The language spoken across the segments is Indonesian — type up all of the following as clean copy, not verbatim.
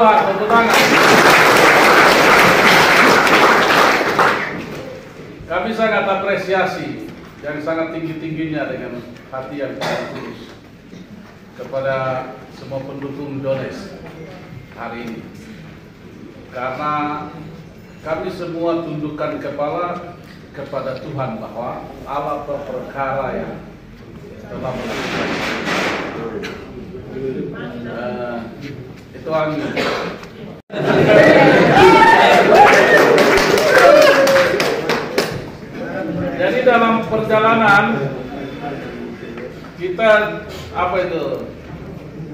Tuhan, tepuk tangan. Kami sangat apresiasi yang sangat tinggi-tingginya dengan hati yang tulus kepada semua pendukung Dones hari ini. Karena kami semua tundukkan kepala kepada Tuhan bahwa Allah berperkara yang telah melakukan. Itu angin. Jadi dalam perjalanan kita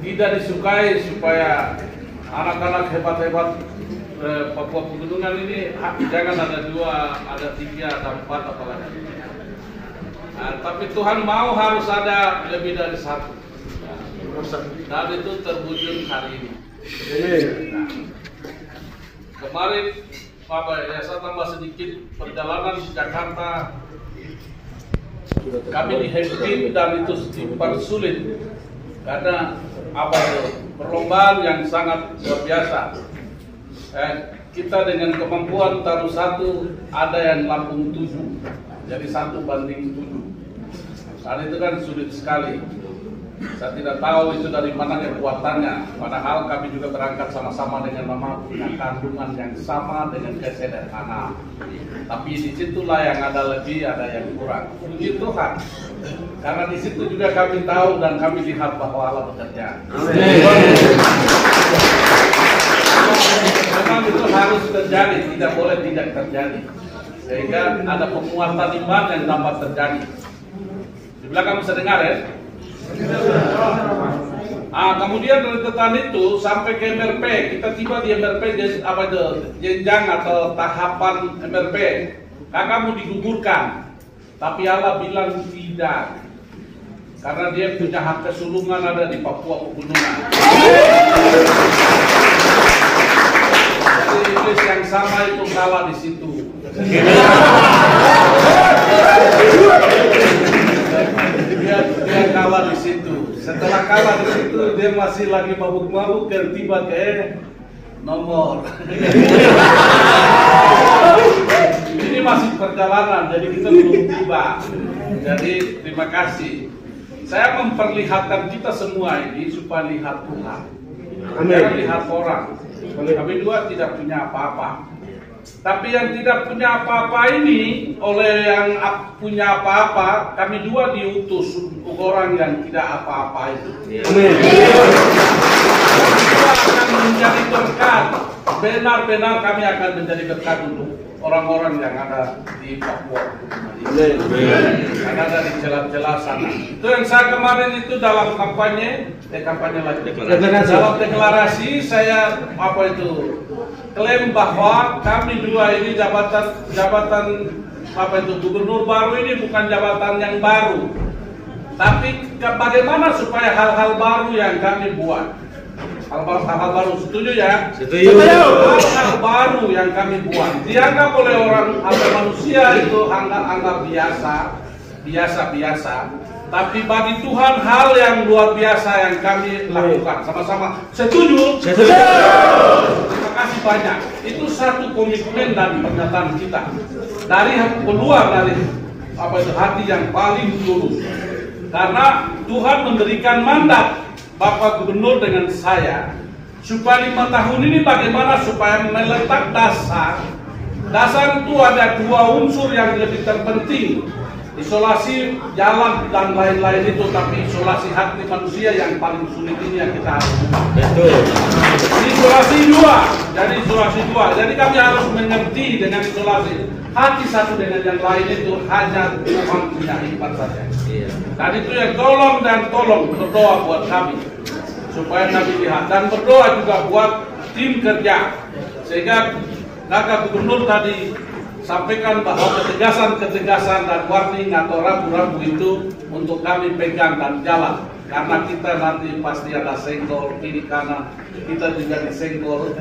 tidak disukai supaya anak-anak hebat-hebat Papua Pegunungan ini jangan ada 2, ada 3, ada 4 apalagi. Nah, tapi Tuhan mau harus ada lebih dari 1. Dan itu terwujud hari ini. Nah, kemarin saya tambah sedikit perjalanan di Jakarta. Kami dihempit dan itu dipersulit karena perlombaan yang sangat luar biasa. Kita dengan kemampuan taruh 1 ada yang Lampung 7, jadi 1 banding 7. Dan itu kan sulit sekali. Saya tidak tahu itu dari mana kekuatannya. Padahal kami juga berangkat sama-sama dengan mama punya kandungan yang sama dengan kesederhanaan. Tapi disitulah yang ada lebih, ada yang kurang. Puji Tuhan. Karena di situ juga kami tahu dan kami lihat bahwa Allah bekerja. Memang itu harus terjadi, tidak boleh tidak terjadi. Sehingga ada penguatan iman yang dapat terjadi. Di belakang bisa dengar ya. Kemudian dari tetan itu sampai ke MRP, kita tiba di MRP jenjang atau tahapan MRP. Kakak mau digugurkan, tapi Allah bilang tidak, karena dia punya hak kesulungan ada di Papua Pegunungan. Jadi Inggris yang sama itu kalah di situ. Dia kalah di situ. Setelah kalah di situ, dia masih lagi mabuk-mabuk dan tiba ke nomor. Ini masih perjalanan, jadi kita belum tiba. Jadi terima kasih. Saya memperlihatkan kita semua ini supaya lihat Tuhan. Jangan lihat orang. Kami 2 tidak punya apa-apa. Tapi yang tidak punya apa-apa ini oleh yang punya apa-apa, kami 2 diutus untuk orang yang tidak apa-apa itu. Amin. Kita akan menjadi berkat. Benar-benar kami akan menjadi berkat untuk orang-orang yang ada di Papua. Yang ada di celah-celah sana. Itu yang saya kemarin itu dalam kampanye lagi. Dalam deklarasi saya klaim bahwa kami 2 ini jabatan gubernur baru ini bukan jabatan yang baru, tapi bagaimana supaya hal-hal baru yang kami buat, hal-hal baru, setuju ya? Setuju. Hal-hal baru yang kami buat dianggap oleh orang atau manusia itu anggap biasa. Tapi bagi Tuhan hal yang luar biasa yang kami lakukan sama-sama. Setuju? Setuju. Terima kasih banyak. Itu satu komitmen dan pernyataan kita dari keluar dari hati yang paling tulus. Karena Tuhan memberikan mandat Bapak Gubernur dengan saya supaya 5 tahun ini bagaimana supaya meletak dasar itu ada 2 unsur yang lebih terpenting. Isolasi jalan dan lain-lain itu, tapi isolasi hati manusia yang paling sulit ini yang kita harus betul. Isolasi 2, jadi kami harus mengerti dengan isolasi hati satu dengan yang lain itu hanya Tuhan punya hikmat saja. Dan itu yang tolong berdoa buat kami supaya kami lihat, dan berdoa juga buat tim kerja sehingga Kakak Gubernur tadi sampaikan bahwa ketegasan dan warning atau rambu-rambu itu untuk kami pegang dan jalan, karena kita nanti pasti ada senggol kiri kanan, kita juga disenggol,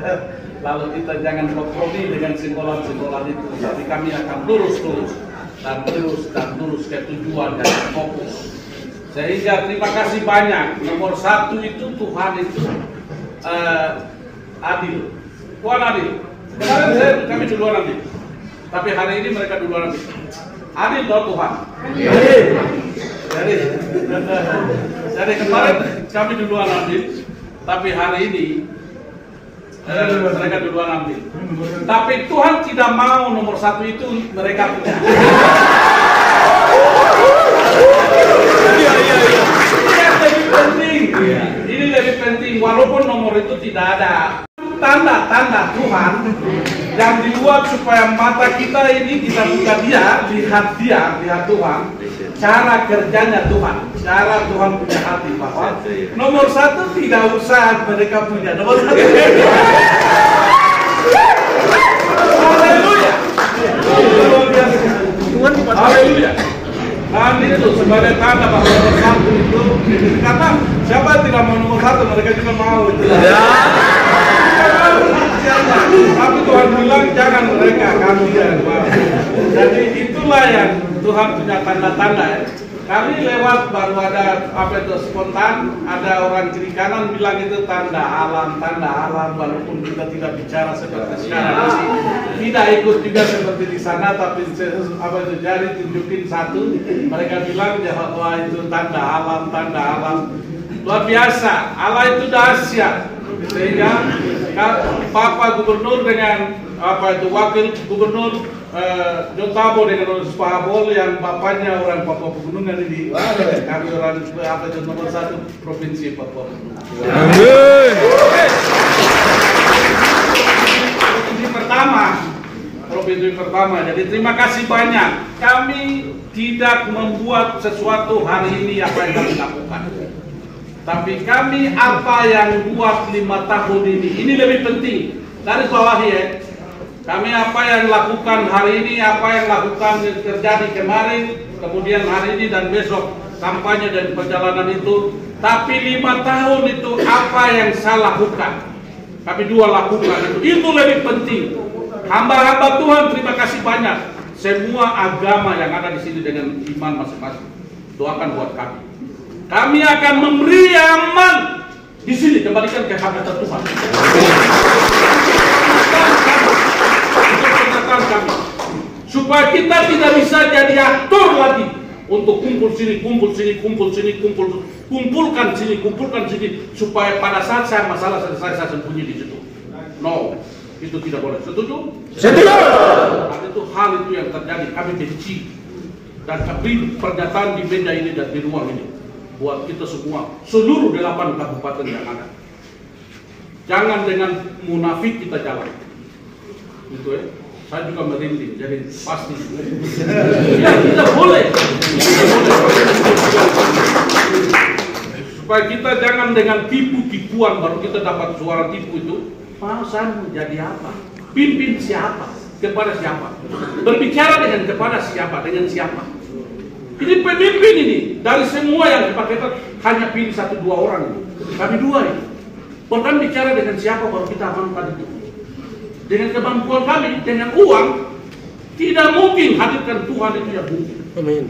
lalu kita jangan kompromi dengan senggolan itu, tapi kami akan lurus ke tujuan dan fokus. Sehingga terima kasih banyak. Nomor 1 itu Tuhan itu adil. Tuhan adil. Kemarin kami duluan ambil, tapi hari ini mereka duluan ambil. Adil toh Tuhan. Jadi kemarin kami duluan ambil, tapi hari ini mereka duluan ambil. Tapi Tuhan tidak mau nomor satu itu mereka punya. Ini lebih penting, walaupun nomor itu tidak ada. Tanda-tanda Tuhan yang dibuat supaya mata kita ini kita buka dia, lihat Tuhan, cara kerjanya Tuhan, cara Tuhan punya hati bahwa nomor satu tidak usah mereka punya, nomor satu. Haleluya. Haleluya. Dan itu sebagai tanda bahwa nomor satu itu kata siapa tidak mau nomor satu mereka juga mau itu. Tapi Tuhan bilang jangan mereka, kami yang mau. Jadi itulah yang Tuhan punya tanda-tanda ya. Kami lewat baru ada apa itu spontan, ada orang kiri kanan bilang itu tanda alam, walaupun kita tidak bicara seperti sekarang ini, tidak ikut juga seperti di sana, tapi apa itu jari tunjukin satu, mereka bilang bahwa itu tanda alam, luar biasa, Allah itu dahsyat, sehingga Bapak Gubernur dengan apa itu wakil Gubernur Jotabo dengan Spahabol yang bapaknya orang Papua Pegunungan ini, kami orang apa itu nomor satu provinsi Papua Pegunungan. Provinsi pertama. Jadi terima kasih banyak. Kami tidak membuat sesuatu hari ini apa yang kami lakukan, tapi kami apa yang buat 5 tahun ini. Ini lebih penting dari bawahi ya. Kami apa yang lakukan hari ini, apa yang lakukan terjadi kemarin, kemudian hari ini dan besok kampanye dan perjalanan itu. Tapi 5 tahun itu apa yang saya lakukan, kami 2 lakukan itu lebih penting. Hamba-hamba Tuhan terima kasih banyak. Semua agama yang ada di sini dengan iman masing-masing, doakan buat kami. Kami akan memberi aman di sini, kembalikan ke habitat Tuhan. Kami supaya kita tidak bisa jadi aktor lagi untuk kumpulkan sini supaya pada saat saya masalah selesai saya sembunyi di situ. No, itu tidak boleh. Setuju? Setuju. Nah, itu hal itu yang terjadi, kami benci dan kami pernyataan di meja ini dan di ruang ini buat kita semua seluruh 8 kabupaten yang ada. Jangan dengan munafik kita jalan. Itu ya. Saya juga merinding, jadi pasti ya, tidak boleh. Supaya kita jangan dengan tipu-tipuan baru kita dapat suara tipu itu. Mau saya mau jadi apa? Pimpin siapa? Kepada siapa? Berbicara kepada siapa? Dengan siapa? Ini pemimpin ini dari semua yang kita hanya pilih 1-2 orang ini. Kami 2 ini. Bukan bicara dengan siapa baru kita amankan itu. Dengan kemampuan kami, dengan uang, tidak mungkin hadirkan Tuhan itu yang mungkin. Amin.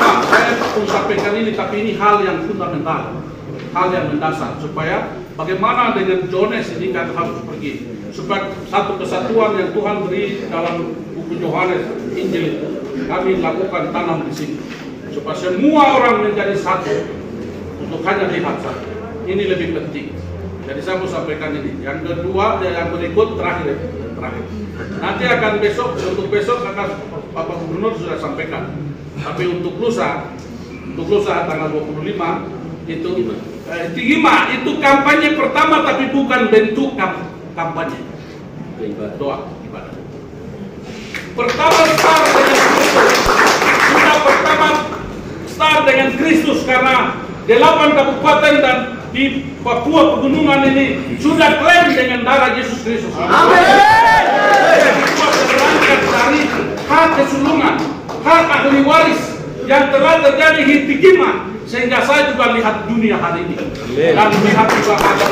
Nah, saya sampaikan ini, tapi ini hal yang fundamental, hal yang mendasar, supaya bagaimana dengan Jones ini kan harus pergi, supaya satu kesatuan yang Tuhan beri dalam buku Yohanes Injil itu kami lakukan tanam di sini, supaya semua orang menjadi satu untuk hanya lihat satu. Ini lebih penting. Jadi saya mau sampaikan ini. Yang kedua, yang berikut terakhir. Nanti akan besok, untuk besok akan Bapak Gubernur sudah sampaikan. Tapi untuk lusa tanggal 25 itu kampanye pertama, tapi bukan bentuk kampanye. Doa ibadah. Pertama start dengan Kristus karena 8 kabupaten dan di Papua Pegunungan ini sudah klaim dengan darah Yesus Kristus. Amin. Berangkat dari hak kesulungan, hak ahli waris yang telah terjadi di Tikima, sehingga saya juga lihat dunia hari ini dan melihat juga ada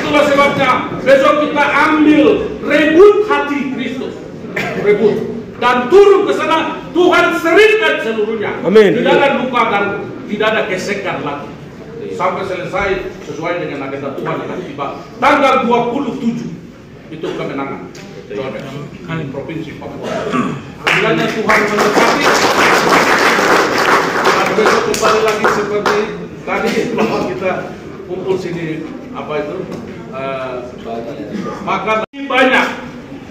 itulah sebabnya besok kita ambil rebut hati Kristus, rebut dan turun ke sana. Tuhan seringkan seluruhnya. Amin. Tidak ada luka dan tidak ada gesekan lagi. sampai selesai sesuai dengan agenda Tuhan yang tiba. Tanggal 27 itu kemenangan Provinsi Papua. Bilangnya Tuhan memberkati. Dan besok kembali lagi seperti tadi bahwa kita kumpul sini apa itu makan banyak,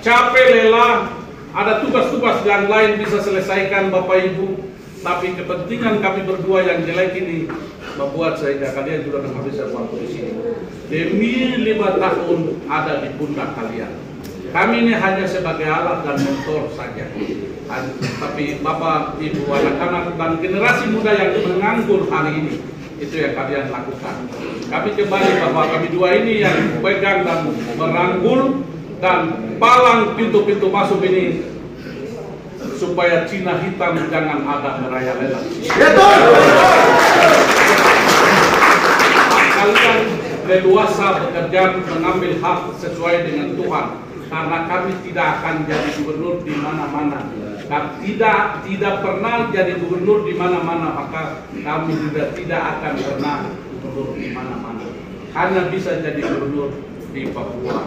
capek lelah, ada tugas-tugas yang lain bisa selesaikan Bapak Ibu, tapi kepentingan kami berdua yang jelek ini membuat sehingga kalian juga menghabiskan waktu di sini. Demi 5 tahun ada di pundak kalian. Kami ini hanya sebagai alat dan motor saja. Tapi Bapak, Ibu, anak-anak dan generasi muda yang menganggur hari ini, itu yang kalian lakukan. Kami kembali bahwa kami dua ini yang pegang dan merangkul dan palang pintu-pintu masuk ini supaya Cina hitam jangan ada merajalela. Kalian leluasa bekerja mengambil hak sesuai dengan Tuhan, karena kami tidak akan jadi gubernur di mana-mana. Dan tidak pernah jadi gubernur di mana-mana, maka kami juga tidak akan pernah gubernur di mana-mana. Hanya bisa jadi gubernur di Papua.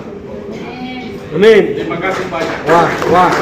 Amin. Terima kasih banyak. Wah.